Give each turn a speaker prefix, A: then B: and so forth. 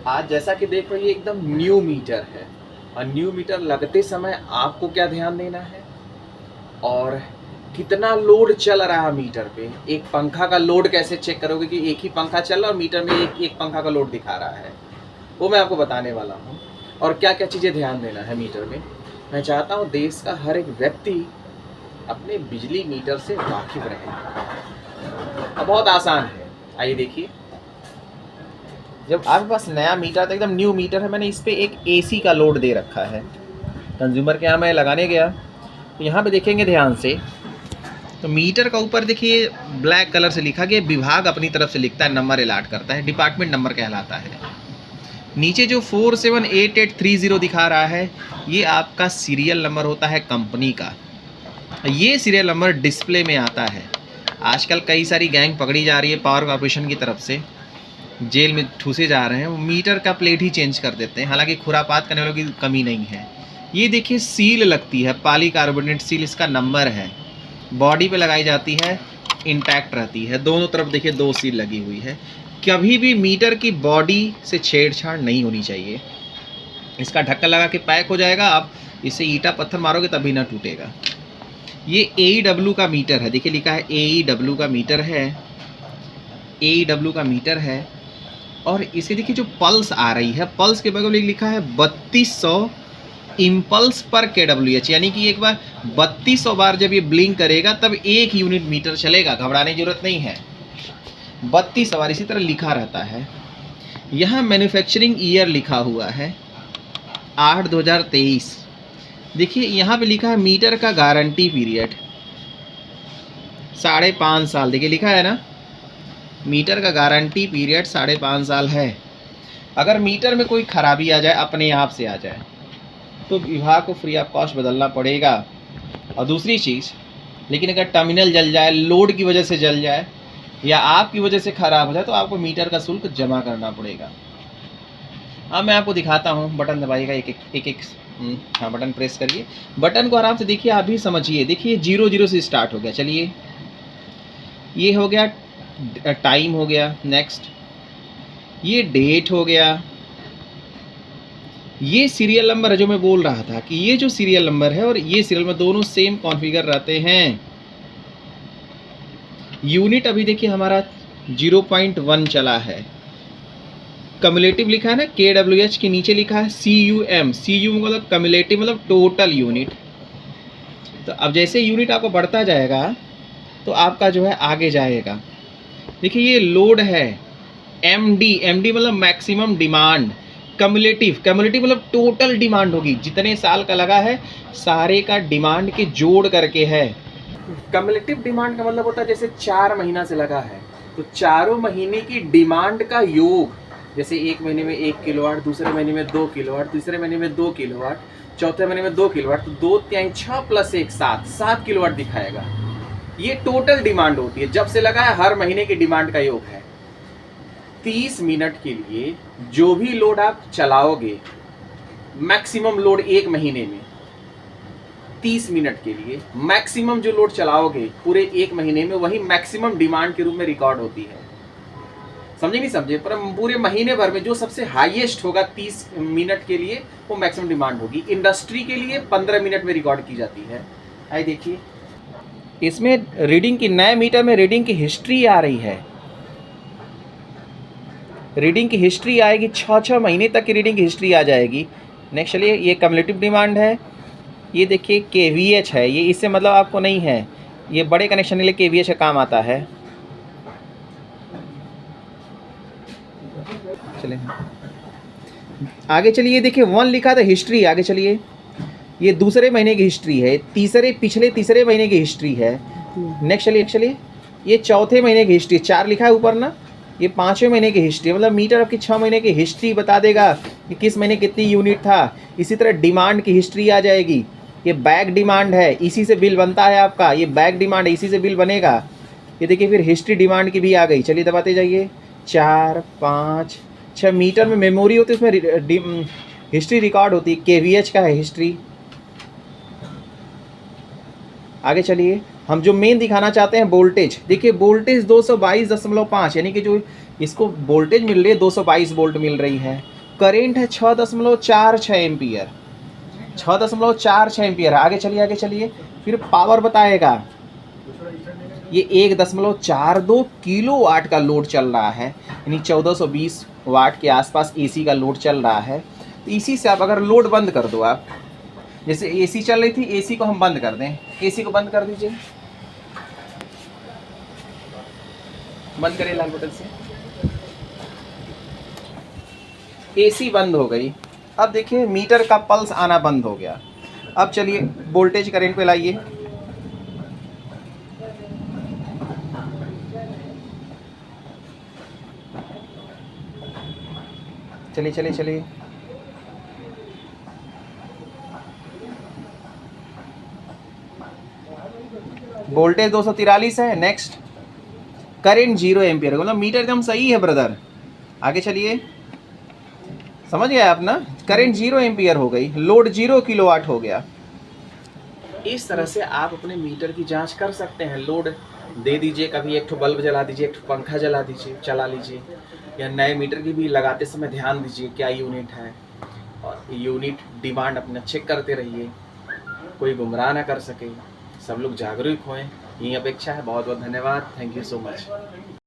A: आज जैसा कि देख रहे हो ये एकदम न्यू मीटर है और न्यू मीटर लगते समय आपको क्या ध्यान देना है और कितना लोड चल रहा है मीटर पे। एक पंखा का लोड कैसे चेक करोगे कि एक ही पंखा चल रहा है और मीटर में एक पंखा का लोड दिखा रहा है, वो मैं आपको बताने वाला हूँ। और क्या क्या चीज़ें ध्यान देना है मीटर में। मैं चाहता हूँ देश का हर एक व्यक्ति अपने बिजली मीटर से वाकिफ रहे। अब बहुत आसान है, आइए देखिए। जब आपके पास नया मीटर था, एकदम न्यू मीटर है, मैंने इस पर एक AC का लोड दे रखा है। कंज्यूमर के यहाँ मैं लगाने गया तो यहाँ पे देखेंगे ध्यान से, तो मीटर का ऊपर देखिए ब्लैक कलर से लिखा गया, विभाग अपनी तरफ से लिखता है, नंबर अलाट करता है, डिपार्टमेंट नंबर कहलाता है। नीचे जो 478830 दिखा रहा है ये आपका सीरियल नंबर होता है कंपनी का। ये सीरियल नंबर डिस्प्ले में आता है। आजकल कई सारी गैंग पकड़ी जा रही है पावर कॉर्पोरेशन की तरफ से, जेल में ठूसे जा रहे हैं, वो मीटर का प्लेट ही चेंज कर देते हैं। हालांकि खुरापात करने वालों की कमी नहीं है। ये देखिए सील लगती है, पॉलीकार्बोनेट सील, इसका नंबर है, बॉडी पे लगाई जाती है, इंटैक्ट रहती है। दोनों तरफ देखिए 2 सील लगी हुई है। कभी भी मीटर की बॉडी से छेड़छाड़ नहीं होनी चाहिए। इसका ढक्कन लगा के पैक हो जाएगा, आप इसे ईंटा पत्थर मारोगे तभी ना टूटेगा। ये AEW का मीटर है, देखिए लिखा है AEW का मीटर है, AEW का मीटर है। और इसे देखिए जो पल्स आ रही है, पल्स के बगल में लिखा है 3200 इम्पल्स पर kWh, यानी कि एक बार 3200 बार जब ये ब्लिंक करेगा तब 1 यूनिट मीटर चलेगा। घबराने की जरूरत नहीं है, 3200 बार इसी तरह लिखा रहता है। यहाँ मैन्युफैक्चरिंग ईयर लिखा हुआ है 8/2023। देखिए यहाँ पे लिखा है मीटर का गारंटी पीरियड 5.5 साल। देखिए लिखा है ना, मीटर का गारंटी पीरियड 5.5 साल है। अगर मीटर में कोई खराबी आ जाए, अपने आप से आ जाए, तो विभाग को फ्री ऑफ कॉस्ट बदलना पड़ेगा। और दूसरी चीज़, लेकिन अगर टर्मिनल जल जाए, लोड की वजह से जल जाए या आपकी वजह से ख़राब हो जाए, तो आपको मीटर का शुल्क जमा करना पड़ेगा। अब मैं आपको दिखाता हूँ, बटन दबाइएगा, एक हाँ बटन प्रेस करिए, बटन को आराम से देखिए, आप भी समझिए। देखिए 00 से स्टार्ट हो गया, चलिए ये हो गया, टाइम हो गया, नेक्स्ट ये डेट हो गया। ये सीरियल नंबर है जो मैं बोल रहा था कि ये जो सीरियल नंबर है और ये सीरियल नंबर दोनों सेम कॉन्फ़िगर रहते हैं। यूनिट अभी देखिए हमारा 0.1 चला है। कम्युलेटिव लिखा है ना KWH, के नीचे लिखा है CUM। CU मतलब कम्युलेटिव मतलब टोटल यूनिट। तो अब जैसे यूनिट आपको बढ़ता जाएगा तो आपका जो है आगे जाएगा। देखिए ये लोड है MD मतलब मैक्सिमम डिमांड। कम्युलेटिव मतलब टोटल डिमांड होगी, जितने साल का लगा है सारे का डिमांड के जोड़ करके है। कम्युलेटिव डिमांड का मतलब होता है जैसे 4 महीना से लगा है तो चारों महीने की डिमांड का योग, जैसे एक महीने में 1 किलोवाट, दूसरे महीने में 2 किलोवाट, तीसरे महीने में 2 किलोवाट, चौथे महीने में 2 किलोवाट, तो 2 3 6 + 1 7 किलोवाट दिखाएगा। ये टोटल डिमांड होती है, जब से लगा है हर महीने की डिमांड का योग है। 30 मिनट के लिए जो भी लोड आप चलाओगे, मैक्सिमम लोड एक महीने में 30 मिनट के लिए मैक्सिमम जो लोड चलाओगे पूरे एक महीने में, वही मैक्सिमम डिमांड के रूप में रिकॉर्ड होती है। समझे नहीं समझे? पर पूरे महीने भर में जो सबसे हाईएस्ट होगा 30 मिनट के लिए, वो मैक्सिमम डिमांड होगी। इंडस्ट्री के लिए 15 मिनट में रिकॉर्ड की जाती है। आइए देखिए, इसमें रीडिंग की, नए मीटर में रीडिंग की हिस्ट्री आ रही है। रीडिंग की हिस्ट्री आएगी, 6 महीने तक की रीडिंग की हिस्ट्री आ जाएगी। नेक्स्ट चलिए, ये कम्युलेटिव डिमांड है। ये देखिए KVH है, ये इससे मतलब आपको नहीं है, ये बड़े कनेक्शन के लिए KVH का काम आता है। चलिए आगे चलिए, देखिए 1 लिखा था हिस्ट्री। आगे चलिए, ये दूसरे महीने की हिस्ट्री है, पिछले तीसरे महीने की हिस्ट्री है। नेक्स्ट चलिए, ये चौथे महीने की हिस्ट्री, 4 लिखा है ऊपर ना, ये 5वें महीने की हिस्ट्री। मतलब मीटर आपकी 6 महीने की हिस्ट्री बता देगा कि किस महीने कितनी यूनिट था। इसी तरह डिमांड की हिस्ट्री आ जाएगी। ये बैक डिमांड है, इसी से बिल बनता है आपका, ये बैक डिमांड है, इसी से बिल बनेगा। ये देखिए फिर हिस्ट्री डिमांड की भी आ गई। चलिए दबाते जाइए, 4 5 6 मीटर में मेमोरी होती है, उसमें हिस्ट्री रिकॉर्ड होती है। KVH का है हिस्ट्री। आगे चलिए, हम जो मेन दिखाना चाहते हैं वोल्टेज, देखिए वोल्टेज 222.5, यानी कि जो इसको वोल्टेज मिल रही है 222 वोल्ट मिल रही है। करेंट है 6.46 एम्पियर, 6.46 एम्पियर। आगे चलिए आगे चलिए, फिर पावर बताएगा। ये 1.42 किलो वाट का लोड चल रहा है, यानी 1420 वाट के आसपास एसी का लोड चल रहा है। तो इसी से आप अगर लोड बंद कर दो, आप जैसे एसी चल रही थी, एसी को हम बंद कर दें, एसी को बंद कर दीजिए, बंद करिए लाल बटन से, एसी बंद हो गई। अब देखिए मीटर का पल्स आना बंद हो गया। अब चलिए वोल्टेज करंट पे लाइए, चलिए चलिए चलिए, वोल्टेज 243 है। नेक्स्ट, करंट 0 एम्पियर, मतलब मीटर एकदम सही है ब्रदर। आगे चलिए, समझ गए आप ना, करंट 0 एम्पियर हो गई, लोड 0 किलोवाट हो गया। इस तरह से आप अपने मीटर की जांच कर सकते हैं। लोड दे दीजिए, कभी एक ठो बल्ब जला दीजिए, एक ठो पंखा जला दीजिए, चला लीजिए, या नए मीटर की भी लगाते समय ध्यान दीजिए क्या यूनिट है, और यूनिट डिमांड अपना चेक करते रहिए, कोई गुमराह ना कर सके, सब लोग जागरूक होएं, यही अपेक्षा है। बहुत बहुत धन्यवाद, थैंक यू सो मच।